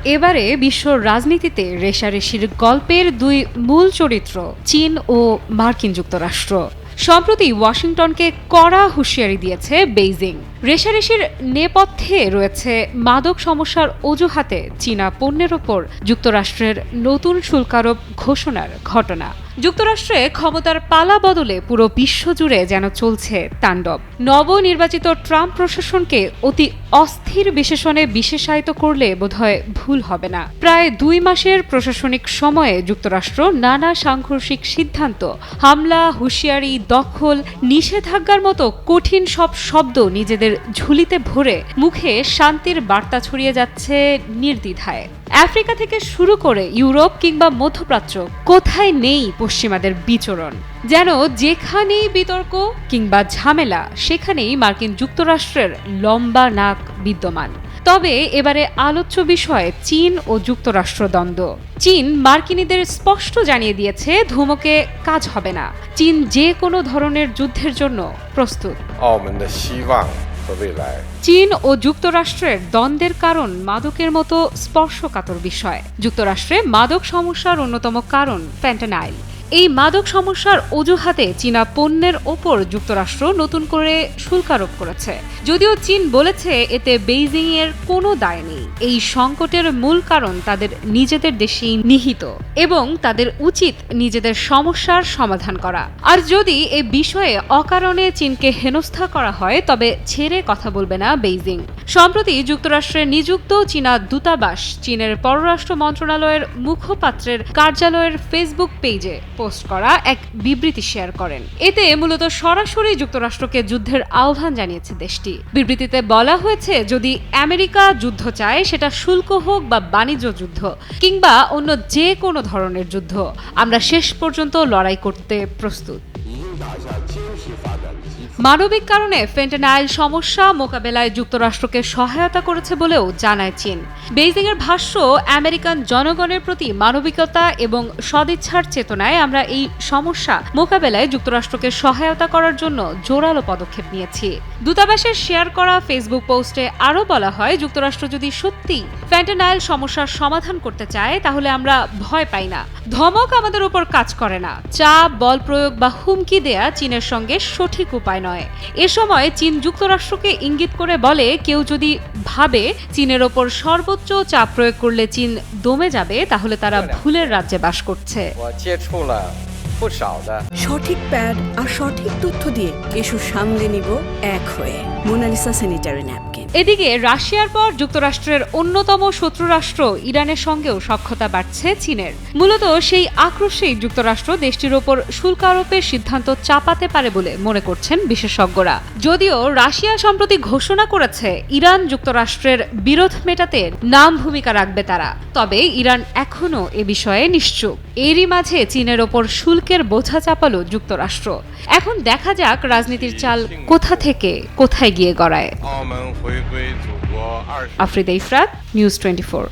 এবারে বিশ্ব রাজনীতিতে রেষারেষির গল্পের দুই মূল চরিত্র চীন ও মার্কিন যুক্তরাষ্ট্র। সম্প্রতি ওয়াশিংটনকে কড়া হুঁশিয়ারি দিয়েছে বেইজিং। রেষারেষির নেপথ্যে রয়েছে মাদক সমস্যার অজুহাতে চীনা পণ্যের ওপর যুক্তরাষ্ট্রের নতুন শুল্কারোপ ঘোষণার ঘটনা। যুক্তরাষ্ট্রে ক্ষমতার পালা বদলে পুরো বিশ্বজুড়ে যেন চলছে তাণ্ডব। নবনির্বাচিত ট্রাম্প প্রশাসনকে অতি অস্থির বিশেষণে বিশেষায়িত করলে বোধহয় ভুল হবে না। প্রায় 2 মাসের প্রশাসনিক সময়ে যুক্তরাষ্ট্র নানা সাংঘর্ষিক সিদ্ধান্ত, হামলা, হুঁশিয়ারি, দখল, নিষেধাজ্ঞার মতো কঠিন সব শব্দ নিজেদের ঝুলিতে ভরে মুখে শান্তির বার্তা ছড়িয়ে যাচ্ছে নির্দ্বিধায়। আফ্রিকা থেকে শুরু করে ইউরোপ কিংবা মধ্যপ্রাচ্য কোথায় নেই পশ্চিমাদের বিচরণ। যেন যেখানেই বিতর্ক কিংবা ঝামেলা সেখানেই মার্কিন যুক্তরাষ্ট্রের লম্বা নাক বিদ্যমান। তবে এবারে আলোচ্য বিষয় চীন ও যুক্তরাষ্ট্র দ্বন্দ্ব। চীন মার্কিনীদের স্পষ্ট জানিয়ে দিয়েছে ধুমকে কাজ হবে না। চীন যে কোনো ধরনের যুদ্ধের জন্য প্রস্তুত। চীন ও যুক্তরাষ্ট্রের দ্বন্দ্বের কারণ মাদকের মতো স্পর্শকাতর বিষয়। যুক্তরাষ্ট্রে মাদক সমস্যার অন্যতম কারণ ফ্যান্টানাইল। এই মাদক সমস্যার অজুহাতে চীনা পণ্যের ওপর যুক্তরাষ্ট্র নতুন করে শুল্ক আরোপ করেছে। যদিও চীন বলেছে এতে বেইজিং এর কোনো দায় নেই। এই সংকটের মূল কারণ তাদের নিজেদের দেশেই নিহিত এবং তাদের উচিত নিজেদের সমস্যার সমাধান করা। আর যদি এ বিষয়ে অকারণে চীনকে হেনস্থা করা হয় তবে ছেড়ে কথা বলবে না বেইজিং। সম্প্রতি যুক্তরাষ্ট্রে নিযুক্ত চীনা দূতাবাস চীনের পররাষ্ট্র মন্ত্রণালয়ের মুখপাত্রের কার্যালয়ের ফেসবুক পেজে পোস্ট করা এক বিবৃতি শেয়ার করেন। এতে মূলত সরাসরি যুক্তরাষ্ট্রকে যুদ্ধের আহ্বান জানিয়েছে দেশটি। বিবৃতিতে বলা হয়েছে যদি আমেরিকা যুদ্ধ চায় সেটা শুল্ক হোক বা বাণিজ্য যুদ্ধ কিংবা অন্য যে কোনো ধরনের যুদ্ধ, আমরা শেষ পর্যন্ত লড়াই করতে প্রস্তুত। মানবিক কারণে ফেন্টানাইল সমস্যা মোকাবেলায় যুক্তরাষ্ট্রকে সহায়তা করেছে বলেও জানায় চীন। বেইজিংয়ের ভাষ্য, আমেরিকান জনগণের প্রতি মানবিকতা এবং সদিচ্ছার চেতনায় আমরা এই সমস্যা মোকাবেলায় যুক্তরাষ্ট্রকে সহায়তা করার জন্য জোরালো পদক্ষেপ নিয়েছি। দূতাবাসের শেয়ার করা ফেসবুক পোস্টে আরও বলা হয়, যুক্তরাষ্ট্র যদি সত্যি ফেন্টানাইল সমস্যার সমাধান করতে চায় তাহলে আমরা ভয় পাই না। ধমক আমাদের উপর কাজ করে না। চাপ, বল প্রয়োগ বা হুমকি দেয়া চীনের সঙ্গে সঠিক উপায় নয়। এ সময় চীন যুক্তরাষ্ট্রকে ইঙ্গিত করে বলে, কেউ যদি ভাবে চীনের ওপর সর্বোচ্চ চাপ প্রয়োগ করলে চীন দমে যাবে তাহলে তারা ভুলের রাজ্যে বাস করছে। সঠিক প্যাড আর সঠিক তথ্য দিয়ে কেশু সামলে নিব এক হয়ে। Monalisa sanitary napkin. এদিকে রাশিয়ার পর যুক্তরাষ্ট্রের অন্যতম শত্রুরাষ্ট্র ইরানের সঙ্গেও সখ্যতা বাড়ছে চীনের। মূলত সেই আক্রোশেই যুক্তরাষ্ট্র দেশটির ওপর শুল্ক আরোপের সিদ্ধান্ত চাপাতে পারে বলে মনে করছেন বিশেষজ্ঞরা। যদিও রাশিয়া সম্প্রতি ঘোষণা করেছে ইরান যুক্তরাষ্ট্রের বিরোধ মেটাতে নাম ভূমিকা রাখবে তারা, তবে ইরান এখনও এ বিষয়ে নিশ্চুপ। এরই মাঝে চীনের ওপর শুল্কের বোঝা চাপালো যুক্তরাষ্ট্র। এখন দেখা যাক রাজনীতির চাল কোথা থেকে কোথায় গিয়ে গড়ায়। আফ্রিদা ইফরাত, নিউজ 24।